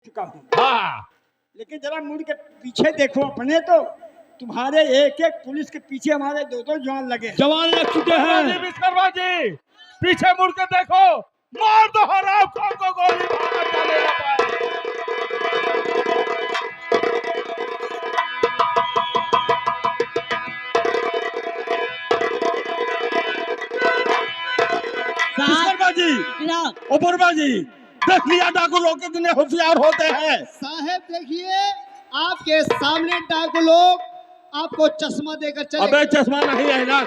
चुका हूँ। हाँ लेकिन जरा मुड़ के पीछे देखो अपने, तो तुम्हारे एक एक पुलिस के पीछे हमारे दो दो जवान लगे हैं। जवान लग चुके हैं। विश्वकर्मा जी पीछे मुड़ के देखो, मार दो हराम खोर को गोली मार डाले ना पाए। विश्वकर्मा जी, उपरमा जी, देख लिया डाकू लोग कितने होशियार होते हैं। साहब देखिए, आपके सामने डाकू लोग आपको चश्मा देकर चले। अबे चश्मा नहीं है ना,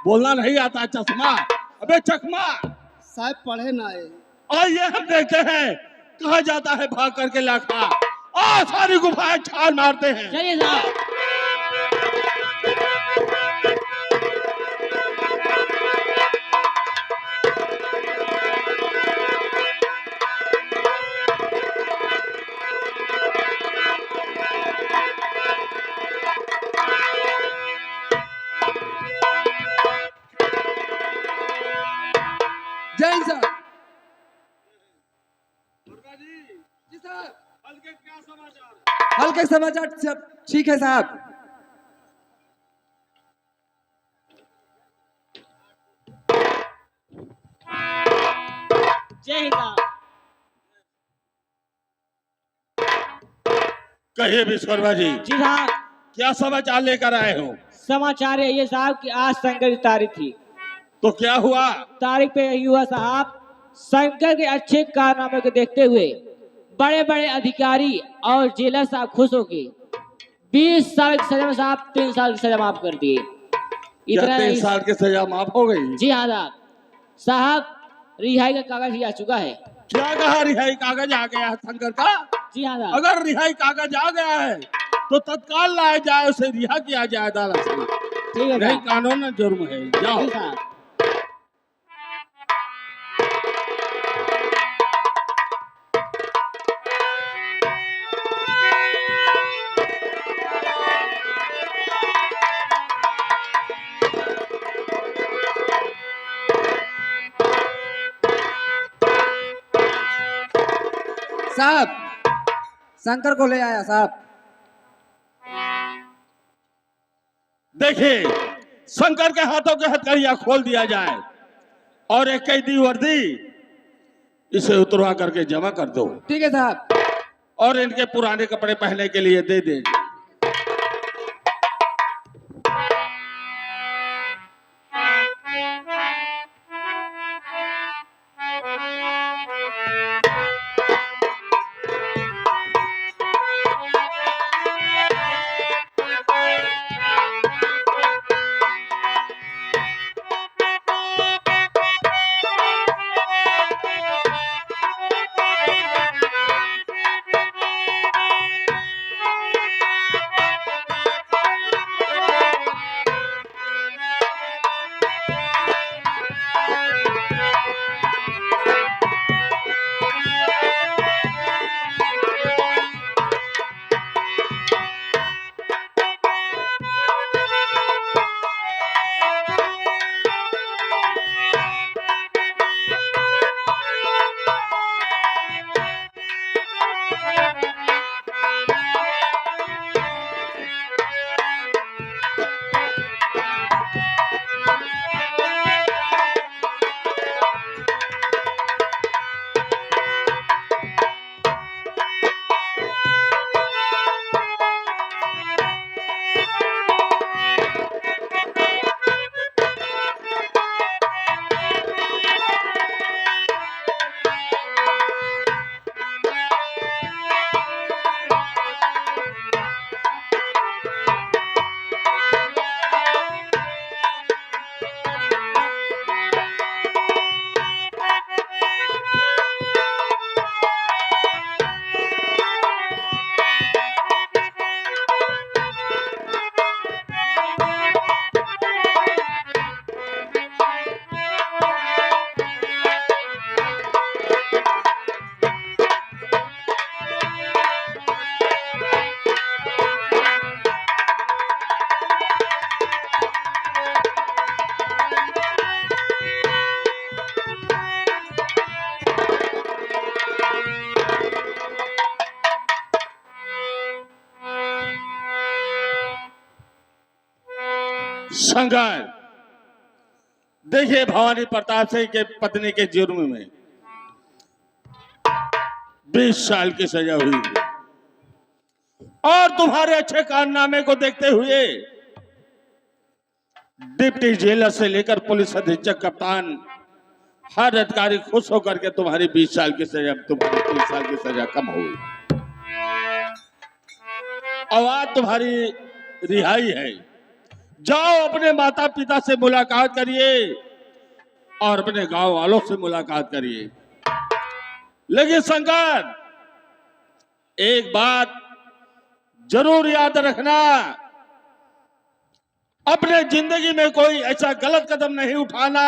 बोलना नहीं आता चश्मा। अबे चकमा साहब पढ़े ना है। और ये हम देखते हैं कहा जाता है भाग करके लाखा, आ सारी गुफाएं छाल मारते हैं। चलिए साहब। जय साहब। जी साहब, हल्के क्या समाचार? हल्के समाचार सब ठीक है साहब। जय हिंद साहब। कहिए विश्वकर्मा जी, जी साहब, क्या समाचार लेकर आए हो? समाचार है ये साहब कि आज शंकर की तारीख थी। तो क्या हुआ? तारीख पे यही हुआ साहब, शंकर के अच्छे कारनामे को देखते हुए बड़े बड़े अधिकारी और जेलर साहब खुश हो गए। 20 साल की सजा में साहब 3 साल की सजा माफ कर दिए। क्या इतना 3 नहीं साल की सजा माफ हो गई? जी हाँ साहब। साहब रिहाई का कागज भी आ चुका है। क्या कहा रिहाई कागज आ गया है शंकर का? जी हाँ साहब। अगर रिहाई कागज आ गया है तो तत्काल लाया जाए, उसे रिहा किया जाए अदालत से। ठीक है नहीं साहब। कानून जुर्म है, जाओ। जी साहब। साहब शंकर को ले आया साहब। देखिए शंकर के हाथों के हथकड़ियां खोल दिया जाए और एक कैदी वर्दी इसे उतरवा करके जमा कर दो। ठीक है साहब। और इनके पुराने कपड़े पहनने के लिए दे दे। शंकर, देखिए भवानी प्रताप सिंह के पत्नी के जुर्म में 20 साल की सजा हुई है और तुम्हारे अच्छे कारनामे को देखते हुए डिप्टी जेलर से लेकर पुलिस अधीक्षक कप्तान हर अधिकारी खुश होकर के तुम्हारी 20 साल की सजा, तुम्हारी 30 साल की सजा कम हुई और आज तुम्हारी रिहाई है। जाओ अपने माता पिता से मुलाकात करिए और अपने गांव वालों से मुलाकात करिए। लेकिन शंकर, एक बात जरूर याद रखना, अपने जिंदगी में कोई ऐसा गलत कदम नहीं उठाना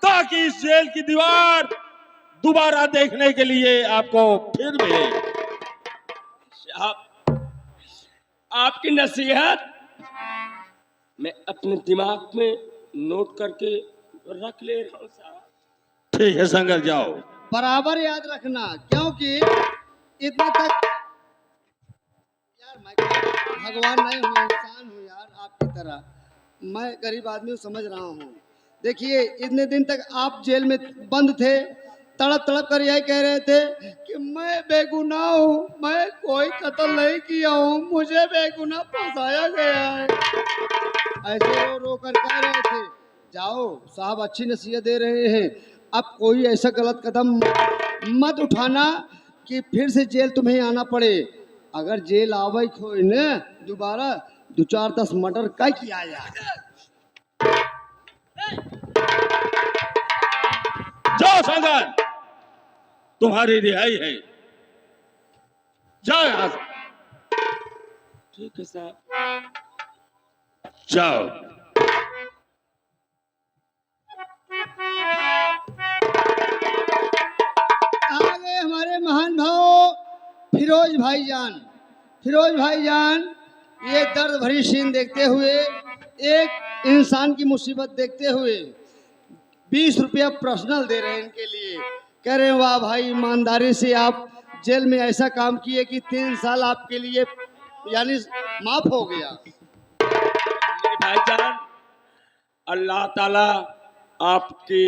ताकि इस जेल की दीवार दोबारा देखने के लिए आपको फिर मिले। आपकी नसीहत मैं अपने दिमाग में नोट करके रख ले रहा हूँ साहब। ठीक है शंकर, जाओ। बराबर याद रखना, क्योंकि इतना तक यार मैं भगवान नहीं हूँ, इंसान हूँ यार आपकी तरह। मैं गरीब आदमी हूँ, समझ रहा हूँ। देखिए इतने दिन तक आप जेल में बंद थे, तड़प तड़प कर यही कह रहे थे कि मैं बेगुनाह हूँ, मैं कोई कत्ल नहीं किया हूँ, मुझे बेगुनाह फंसाया गया है। ऐसे रो रो कर कह रहे थे। जाओ साहब, अच्छी नसीहत दे रहे हैं। अब कोई ऐसा गलत कदम मत उठाना कि फिर से जेल तुम्हें आना पड़े। अगर जेल आवे खोई न दोबारा 2-4-10 मर्डर क्या किया यार। जाओ शंकर, तुम्हारी रिहाई है, जाओ यहां से। ठीक है साहब। जाओ। आगे हमारे महान भाव फिरोज भाईजान। फिरोज भाईजान ये दर्द भरी सीन देखते हुए, एक इंसान की मुसीबत देखते हुए 20 रुपया पर्सनल दे रहे हैं इनके लिए। कह रहे हैं वाह भाई, ईमानदारी से आप जेल में ऐसा काम किए कि 3 साल आपके लिए यानी माफ हो गया। मेरे भाईजान, अल्लाह ताला आपकी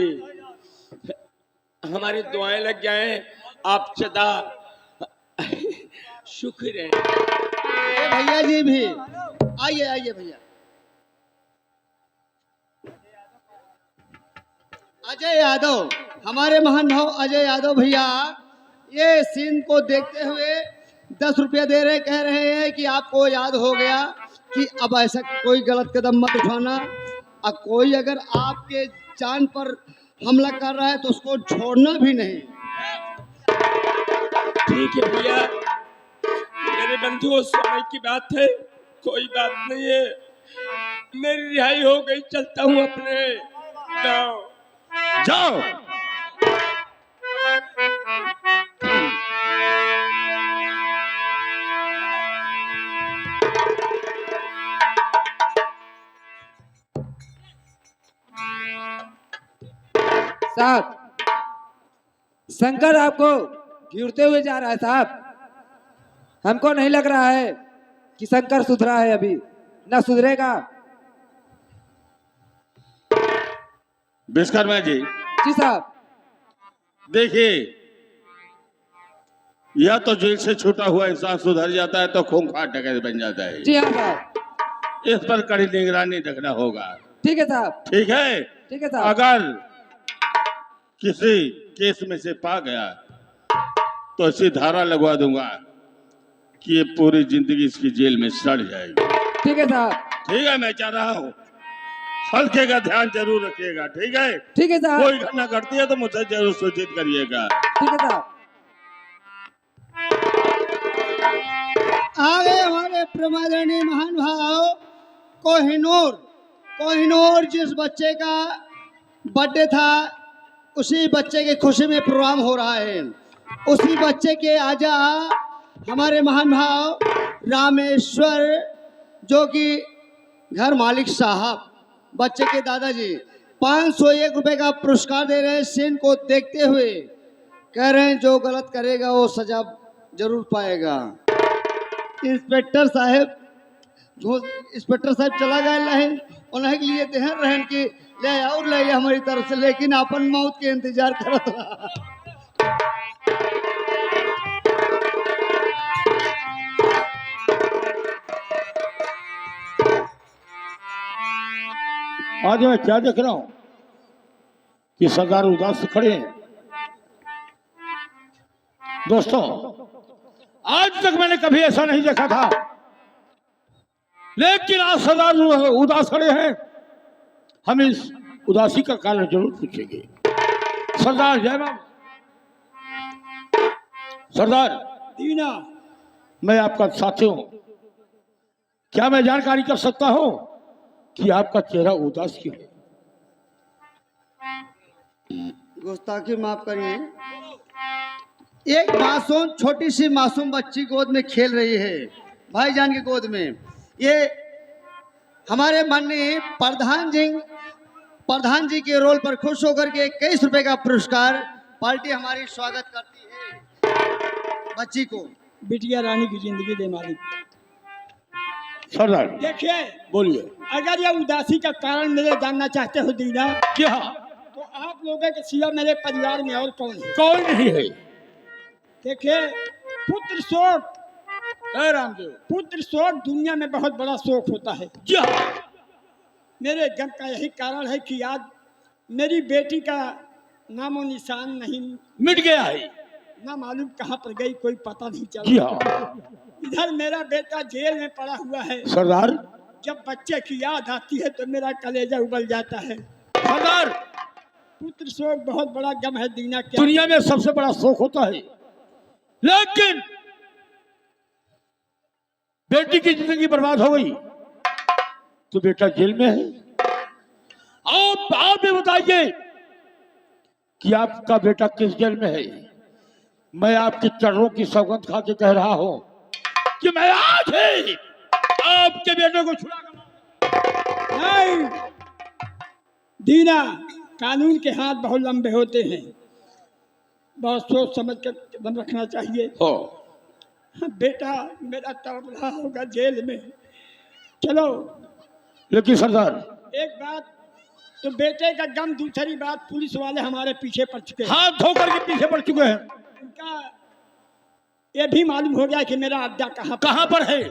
हमारी दुआएं लग जाएं, आप सदा शुक्र है। ये भैया जी भी आइए, आइए भैया। अजय यादव, हमारे महान भाव अजय यादव भैया ये सीन को देखते हुए 10 रुपया दे रहे, कह रहे हैं कि आपको याद हो गया कि अब ऐसा कोई गलत कदम मत उठाना। अब कोई अगर आपके जान पर हमला कर रहा है तो उसको छोड़ना भी नहीं। ठीक है भैया, मेरे बंधुओं समय की बात है, कोई बात नहीं है। मेरी रिहाई हो गई, चलता हूँ अपने गाँव। जाओ। साहब, शंकर आपको घूरते हुए जा रहा है साहब। हमको नहीं लग रहा है कि शंकर सुधरा है, अभी ना सुधरेगा। विश्वकर्मा जी, जी साहब। देखिए, या तो जेल से छूटा हुआ इंसान सुधर जाता है तो खूंखार डकैत बन जाता है। जी हाँ साहब। इस पर कड़ी निगरानी रखना होगा। ठीक है साहब। ठीक है। ठीक है साहब। अगर किसी केस में से पा गया तो ऐसी धारा लगवा दूंगा कि ये पूरी जिंदगी इसकी जेल में सड़ जाएगी। ठीक है साहब। ठीक है, मैं चाह रहा हूँ हल्के का ध्यान जरूर रखिएगा। ठीक है। ठीक है साहब। कोई घटना घटती है तो मुझसे जरूर सूचित करिएगा। ठीक है साहब। आगे हमारे प्रमादरणीय महान भाव कोहिनूर। कोहिनूर जिस बच्चे का बर्थडे था उसी बच्चे के खुशी में प्रोग्राम हो रहा है। उसी बच्चे के आजा हमारे महान भाव रामेश्वर, जो कि घर मालिक साहब, बच्चे के दादाजी 501 रुपए का पुरस्कार दे रहे हैं। सीन को देखते हुए कह रहे हैं जो गलत करेगा वो सजा जरूर पाएगा। इंस्पेक्टर साहब इंस्पेक्टर साहब चला गए लहन उन्हें के लिए देहन रहन की ले और ले हमारी तरफ से, लेकिन अपन मौत के इंतजार करत रहा। आज मैं क्या देख रहा हूं कि सरदार उदास से खड़े हैं। दोस्तों, आज तक मैंने कभी ऐसा नहीं देखा था, लेकिन आज सरदार उदास खड़े हैं। हम इस उदासी का कारण जरूर पूछेंगे। सरदार जय राम। सरदार दीना, मैं आपका साथी हूं। क्या मैं जानकारी कर सकता हूं कि आपका चेहरा उदास क्यों है? गुस्ताखी माफ करिए। एक मासूम छोटी सी मासूम बच्ची गोद में खेल रही है, भाईजान की गोद में। ये हमारे माननीय प्रधान जी के रोल पर खुश होकर के 21 रुपए का पुरस्कार पार्टी हमारी स्वागत करती है बच्ची को। बिटिया रानी की जिंदगी दे मालिक। सरदार देखिए, बोलिए। अगर ये उदासी का कारण मेरे जानना चाहते हो दीना, क्या? तो आप लोगों के सिवा मेरे परिवार में और कौन है? कौन नहीं है? देखिए, पुत्र शोक, ए रामदेव, पुत्र शोक दुनिया में बहुत बड़ा शोक होता है। क्या? मेरे गम का यही कारण है कि आज मेरी बेटी का नामो निशान नहीं, मिट गया है। ना मालूम कहाँ पर गई, कोई पता नहीं चला। क्या? इधर मेरा बेटा जेल में पड़ा हुआ है। सरदार, जब बच्चे की याद आती है तो मेरा कलेजा उबल जाता है। सरदार, पुत्र शोक बहुत बड़ा गम है दीना। क्या दुनिया में सबसे बड़ा शोक होता है, लेकिन बेटी की जिंदगी बर्बाद हो गई तो बेटा जेल में है। आप भी बताइए कि आपका बेटा किस जेल में है। मैं आपके चरणों की सौगंध खा के कह रहा हूं कि मैं आज ही आपके बेटे को छुड़ा कर नहीं दीना, कानून के हाथ बहुत लंबे होते हैं, बहुत सोच समझ कर कदम रखना चाहिए। हो। बेटा मेरा तड़प रहा होगा जेल में। चलो, लेकिन सरदार, एक बात तो बेटे का गम, दूसरी बात पुलिस वाले हमारे पीछे पड़ चुके हैं। हाथ धोकर के पीछे पड़ चुके हैं। उनका ये भी मालूम हो गया कि मेरा अड्डा कहाँ पर है,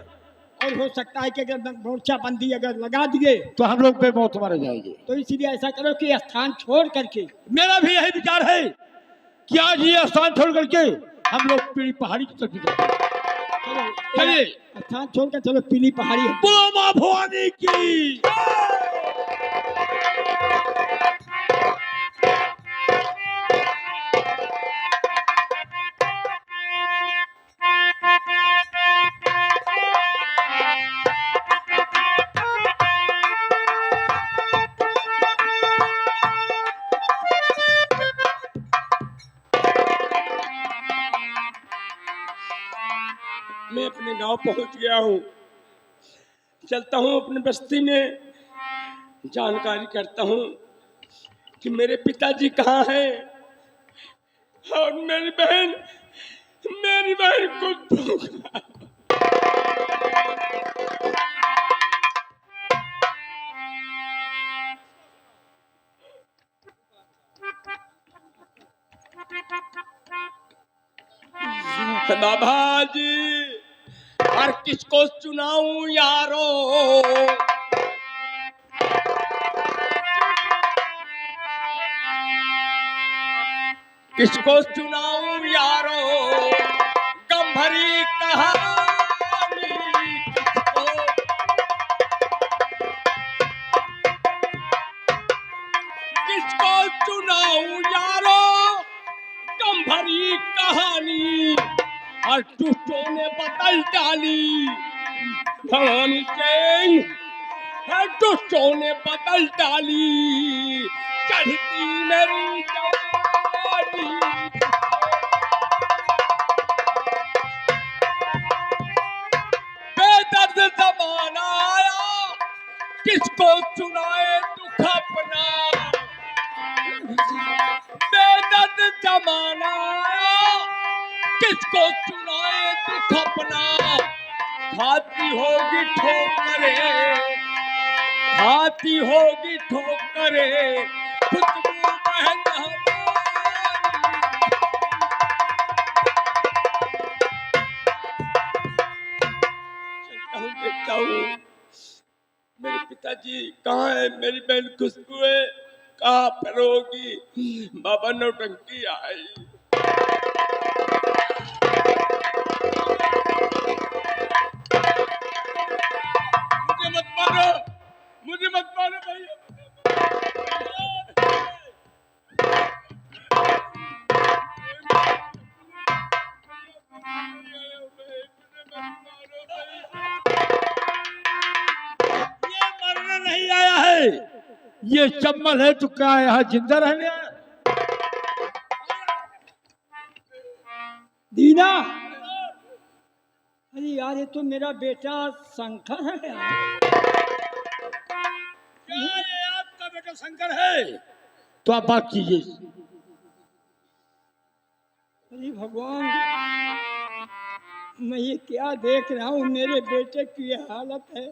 और हो सकता है कि अगर मोर्चाबंदी अगर लगा दिए तो हम लोग बेमौत मारे जाएंगे। तो इसलिए ऐसा करो कि स्थान छोड़ करके, मेरा भी यही विचार है कि आज ये स्थान छोड़ करके हम लोग पीली पहाड़ी की तरफ जाएंगे। चलो चलिए। स्थान छोड़ कर चलो, पीली पहाड़ी है। बोलो मां भवानी की। मैं अपने गांव पहुंच गया हूं। चलता हूं अपनी बस्ती में, जानकारी करता हूं कि मेरे पिताजी कहाँ हैं और मेरी बहन को धोखा। बाबा जी, और किसको चुनाऊं यारो? किसको चुनाऊं यारो? गम भरी कहानी किसको चुनाऊं यारो? गम भरी कहानी और टूटों ने बदल डाली भवानी सिंह, टूटों ने बदल डाली चढ़ती मेरी जवानी। बेदर्द जमाना आया, किसको चुनाए दुख अपना? बेदर्द जमाना आया, किसको चुनाए दुख अपना? खाती होगी ठोकरे, खाती होगी ठोकरे, खुशबू महक हमारी। देखता हूँ मेरे पिताजी कहाँ है, मेरी बहन खुशबू है कहाँ पर होगी। बाबा नौटंकी आई। मुझे मत मारो भैया। ये मरने नहीं आया है, ये चम्मल है तो क्या यहाँ जिंदा रहने आया? दीना, अरे यार ये तो मेरा बेटा शंकर है यार। क्या ये आपका बेटा शंकर है? तो आप बात कीजिए। अरे भगवान, मैं ये क्या देख रहा हूँ, मेरे बेटे की ये हालत है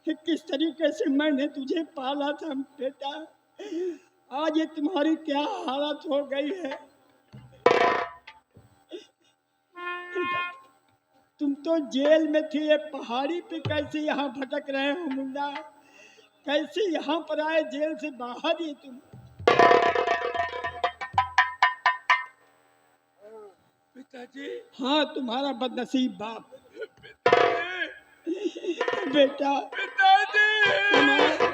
कि किस तरीके से मैंने तुझे पाला था बेटा, आज ये तुम्हारी क्या हालत हो गई है। तुम तो जेल में थे, ये पहाड़ी पे कैसे यहाँ भटक रहे हो मुन्ना, कैसे यहाँ पर आए जेल से बाहर ही तुम। पिताजी, हाँ तुम्हारा बदनसीब बाप बेटा, पिताजी,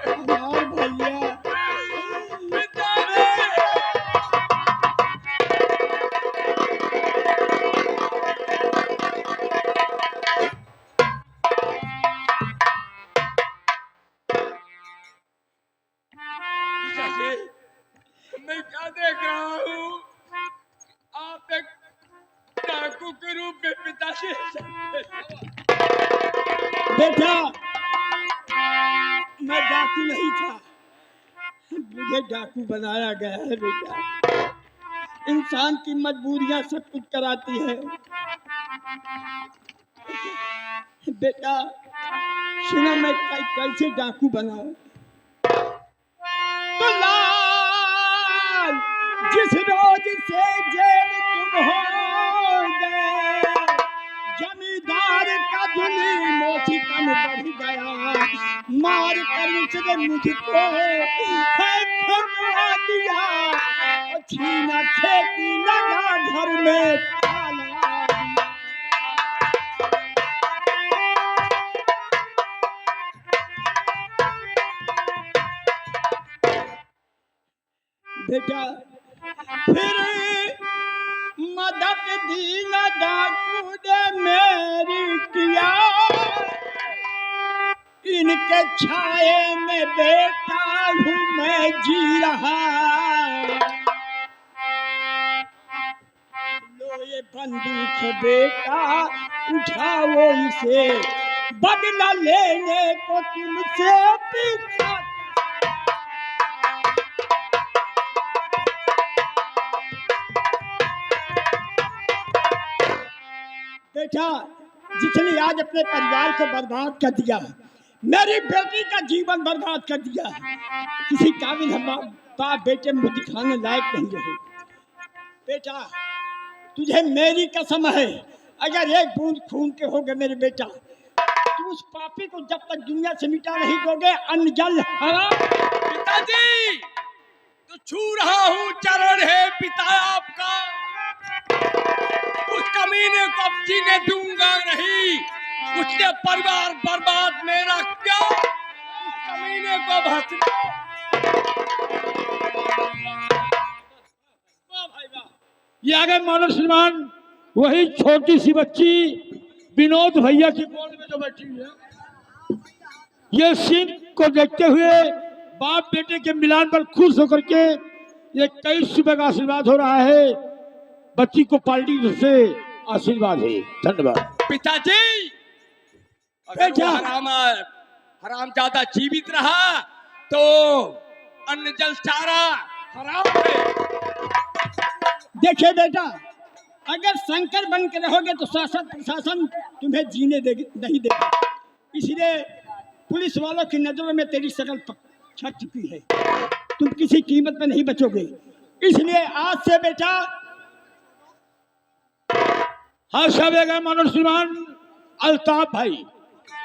हमार भैया, मैं क्या देख रहा हूँ, आप एक डाकू के रूप में पिताजी। बेटा मैं डाकू नहीं था, मुझे डाकू बनाया गया है बेटा। इंसान की मजबूरियां सब कुछ कराती है बेटा। सुना मैं कैसे डाकू बना, तो लाल जिस रोज से जेल तुम हो गए, जमींदार का जुल्म सितम बढ़ गया, मार कर उसने मुझको फरमा दिया, छीना खेती लगा घर में ताला दिया। बेटा फिर मदद दी न डाकू ने मेरी किया, इनके छाए में बेटा हूँ मैं जी रहा। लो ये बंदूक बेटा उठाओ इसे, बदला लेने को तुमसे पीछा। बेटा जिसने आज अपने परिवार को बर्बाद कर दिया, मेरी बेटी का जीवन बर्बाद कर दिया, किसी काबिल हम बाप बेटे मुझे दिखाने लायक नहीं रहे। बेटा तुझे मेरी कसम है, अगर एक बूंद खून के हो गए मेरे बेटा, तू उस पापी को जब तक दुनिया से मिटा नहीं दोगे अन्न जल हराम। पिताजी, तो छू रहा हूँ चरण है पिता आपका, उस कमीने को अब जीने दूंगा नहीं, उसने परिवार बर्बाद मेरा क्या, उस कमीने को भस्म। ये आ गए मानव श्रीमान, वही छोटी सी बच्ची विनोद भैया की गोद में जो बैठी हुई है। ये सीन को देखते हुए बाप बेटे के मिलान पर खुश होकर के ये 23 रुपए का आशीर्वाद हो रहा है। बच्ची को पार्टी से आशीर्वाद है। धन्यवाद पिताजी। अगर वो हराम ज्यादा जीवित रहा तो अन्न जल चारा हराम है। देखिए बेटा, अगर शंकर बन के रहोगे तो शासन प्रशासन तुम्हें जीने नहीं देगा। इसलिए पुलिस वालों की नजरों में तेरी शक्ल छट चुकी है, तुम किसी कीमत पे नहीं बचोगे। इसलिए आज से बेटा हाँ साहब है मानो श्रीमान अल्ताफ भाई,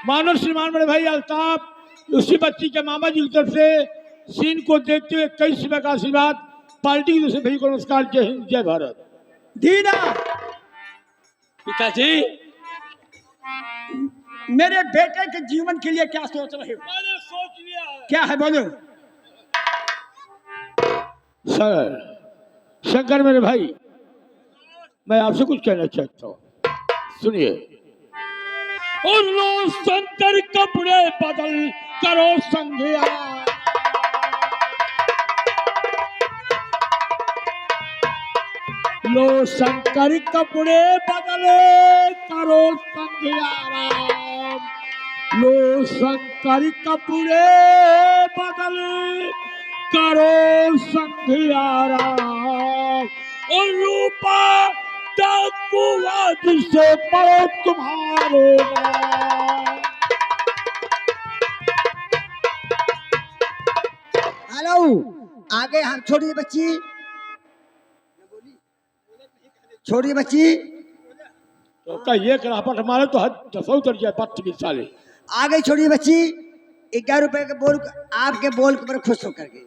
मानो श्रीमान बड़े भाई अल्ताफ उसी बच्ची के मामा जी की तरफ से सीन को देखते हुए 21 रुपए का आशीर्वाद पार्टी की तरफ से भाई को नमस्कार। जय हिंद जय भारत। दीना पिताजी मेरे बेटे के जीवन के लिए क्या सोच रहे हो? मैंने सोच लिया है। क्या है बोलो। सर शंकर मेरे भाई मैं आपसे कुछ कहना चाहता हूँ, सुनिए। और लो शंकर कपड़े बदल करो संध्या, लो शंकर कपड़े बदले करो संध्या राम, लो शंकर कपड़े बदले करो संध्या राम, और रूपा डाकुआ जिसे पड़ो तुम्हारो नाम। हेलो, आगे हम छोटी बच्ची, छोटी बच्ची तो कहिए करापट हमारे तो हद दसों उतर जाए 25 साले। आगे छोटी बच्ची 11 रुपए के बोल आपके बोल के ऊपर खुश होकर के,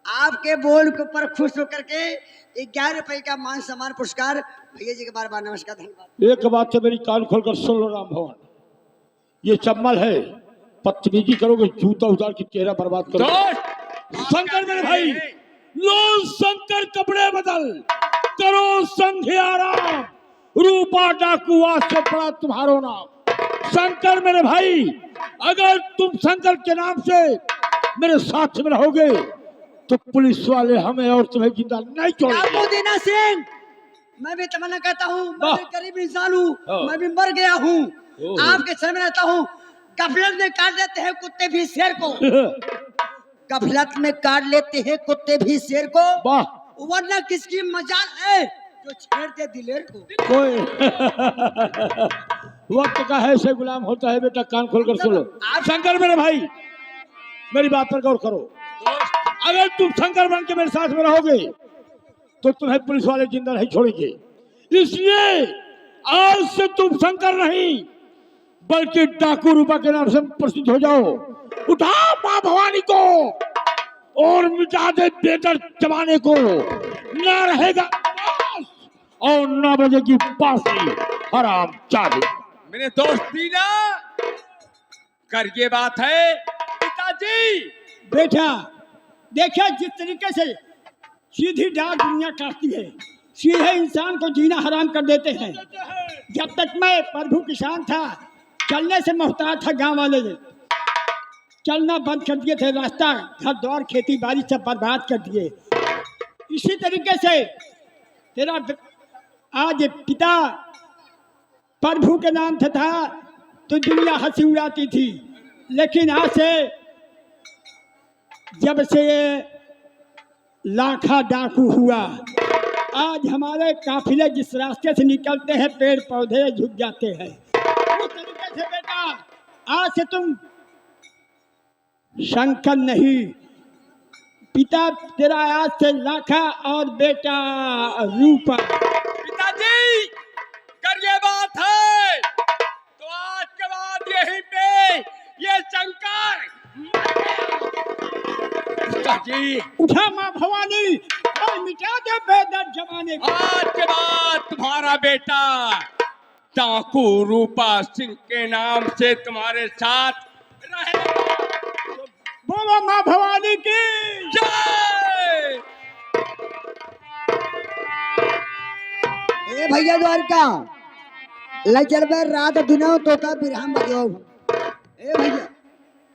आपके बोल के ऊपर खुश होकर के 11 रुपए का मान सम्मान पुरस्कार भैया जी के बार बार नमस्कार धन्यवाद। एक बात से मेरी कान खोलकर सुन लो राम भवन, ये चम्मल है, बदतमीजी करोगे जूता उतार के चेहरा बर्बाद करोगे। शंकर मेरे भाई लो शंकर कपड़े बदल करो संध्या राम, रूपा डाकुआ से पड़ा तुम्हारो नाम। शंकर मेरे भाई अगर तुम शंकर के नाम से मेरे साथ में रहोगे तो पुलिस वाले हमें और तुम्हें जिंदा नहीं छोड़ेंगे। दीना सिंह, मैं भी तमन्ना कहता हूँ, मैं भी गरीब इंसान हूँ, मैं भी मर गया हूँ, आपके शरण में रहता हूँ। गफलत में काट लेते हैं कुत्ते भी शेर को, गफलत में काट लेते हैं कुत्ते भी शेर को, वरना किसकी मजाल है जो छेड़ दे दिलेर को। कोई वक्त का है से गुलाम होता है बेटा, कान खोलकर सुनो। शंकर मेरे भाई मेरी बात पर गौर करो, अगर तुम शंकर बन के मेरे साथ में रहोगे तो तुम्हें पुलिस वाले जिंदा नहीं छोड़ेंगे। इसलिए आज से तुम शंकर नहीं बल्कि डाकू रूपा के नाम से प्रसिद्ध हो जाओ। उठा मां भवानी को और मिटा दे बेटर जमाने को, ना रहेगा और ना बजेगी बांसुरी हराम जादे। मेरे दोस्त दीना कर ये बात है पिताजी। बेटा देखिए जिस तरीके से सीधी डाल दुनिया काटती है, सीधे इंसान को जीना हराम कर देते हैं। जब तक मैं प्रभु किसान था, चलने से मोहताज था, गांव वाले चलना बंद कर दिए थे, रास्ता घर द्वार खेती बाड़ी सब बर्बाद कर दिए। इसी तरीके से तेरा आज पिता प्रभु के नाम से था तो दुनिया हंसी उड़ाती थी, लेकिन आज से जब से लाखा डाकू हुआ, आज हमारे काफिले जिस रास्ते से निकलते हैं पेड़ पौधे झुक जाते हैं। उस तरीके से बेटा आज से तुम शंकर नहीं, पिता तेरा आज से लाखा और बेटा रूपा। पिताजी कर ये बात है तो आज के बाद यहीं पे ये शंकर पिताजी उठा माँ भवानी और मिटा दे बेदर्द जमाने को। आज के बाद तुम्हारा बेटा डाकू रूपा सिंह के नाम से तुम्हारे साथ रहेगा। बोलो माँ भवानी की जय। ए भैया द्वारका लचर में रात दिन तो का बिरहम बजो। ए भैया